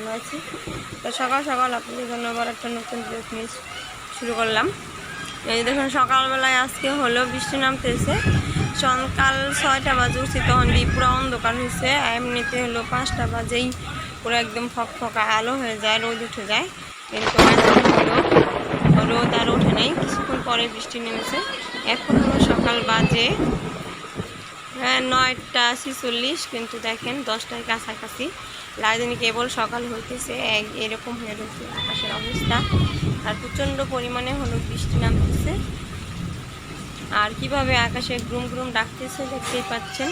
ভালো আছি। তো সকাল সকাল আপনাদের জন্য আবার একটা নতুন ব্লগ নিয়ে শুরু করলাম। এই দেখুন সকালবেলায় আজকে হলো বৃষ্টি নামতেছে। সকাল 6টা বাজে উঠছি, তখন পুরো অন্ধকার হয়েছে। এমনিতে হলো 5টা বাজেই পুরো একদম ফকফকা আলো হয়ে যায়, রোদ উঠে যায়। কিন্তু এখন হলো রোদ আর ওঠে নাই, কিছুক্ষণ পরে বৃষ্টি নেমেছে। এখন হলো সকাল বাজে 9টা 46, কিন্তু দেখেন 10টার কাছাকাছি। রাজধানী কেবল সকাল হইতেছে, এরকম হয়ে রয়েছে আকাশের অবস্থা। আর প্রচণ্ড পরিমাণে হলো বৃষ্টি নামতেছে। আর কিভাবে আকাশে গ্রুম গ্রুম ডাকতেছে দেখতেই পাচ্ছেন।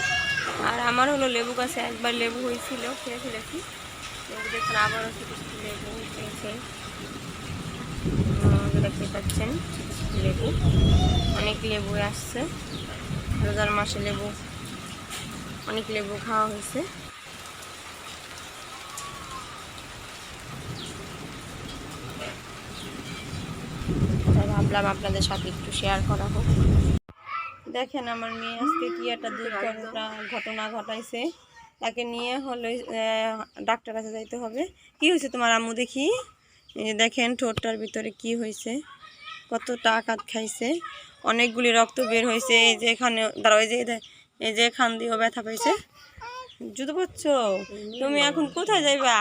আর আমার হলো লেবু গাছে একবার লেবু হয়েছিল, খেয়ে ফেলেছি। দেখুন আবারও ছোটো ছোটো লেবু হয়েছে, দেখতে পাচ্ছেন লেবু, অনেক লেবু আসছে। রোজার মাসে লেবু, অনেক লেবু খাওয়া হয়েছে। তাই ভাবলাম আপনাদের সাথে একটু শেয়ার করা হোক। দেখেন আমার মেয়ে আজকে কি একটা ঘটনা ঘটাইছে। তাকে নিয়ে হলো ডাক্তার কাছে যাইতে হবে। কি হয়েছে তোমার আম্মু দেখি? এই যে দেখেন ঠোঁটটার ভিতরে কি হয়েছে, কতটা আঘাত খাইছে, অনেকগুলি রক্ত বের হয়েছে। এই যে এখানে দাঁড়াও, এই যে এখান দিয়েও ব্যথা পাইছে। জুতো পরছ? তুমি এখন কোথায় যাইবা?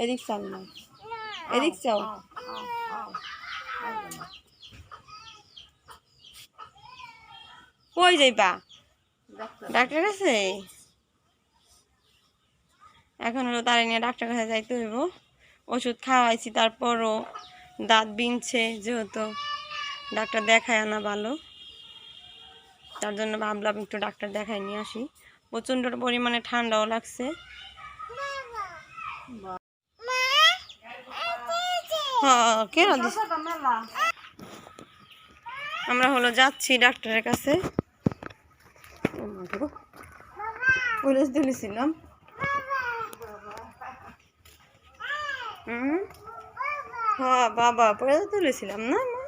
এদিক চাও না, এদিক চাও। কই যাইবা? ডাক্তার কাছে? এখন হলো তারে নিয়ে ডাক্তার কাছে যাইতে হইব। ওষুধ খাওয়াইছি, তারপরও দাঁত বিনছে, যেহেতু ডাক্তার দেখায় আনা ভালো। তার জন্য ভাবলাম একটু ডাক্তার দেখাই নিয়ে আসি। প্রচণ্ড পরিমাণে ঠান্ডাও লাগছে। আমরা হলো যাচ্ছি ডাক্তারের কাছে। তুলেছিলাম হ্যাঁ বাবা, পরে তুলেছিলাম না মা।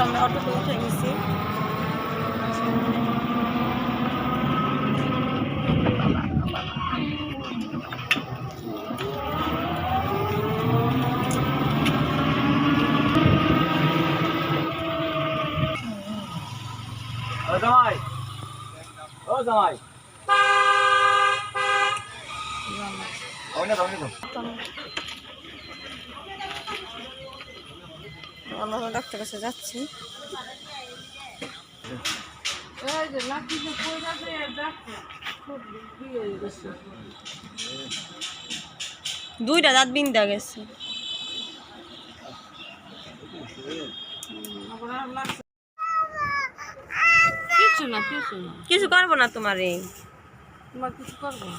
আমরা অটোতে উঠে গেছি। জামাই, ও জামাই, আমরা ডাক্তার কাছে যাচ্ছি। দুইটা দাঁত বিন্দা গেছে। কিছু করবো না, তোমার কিছু করবো না।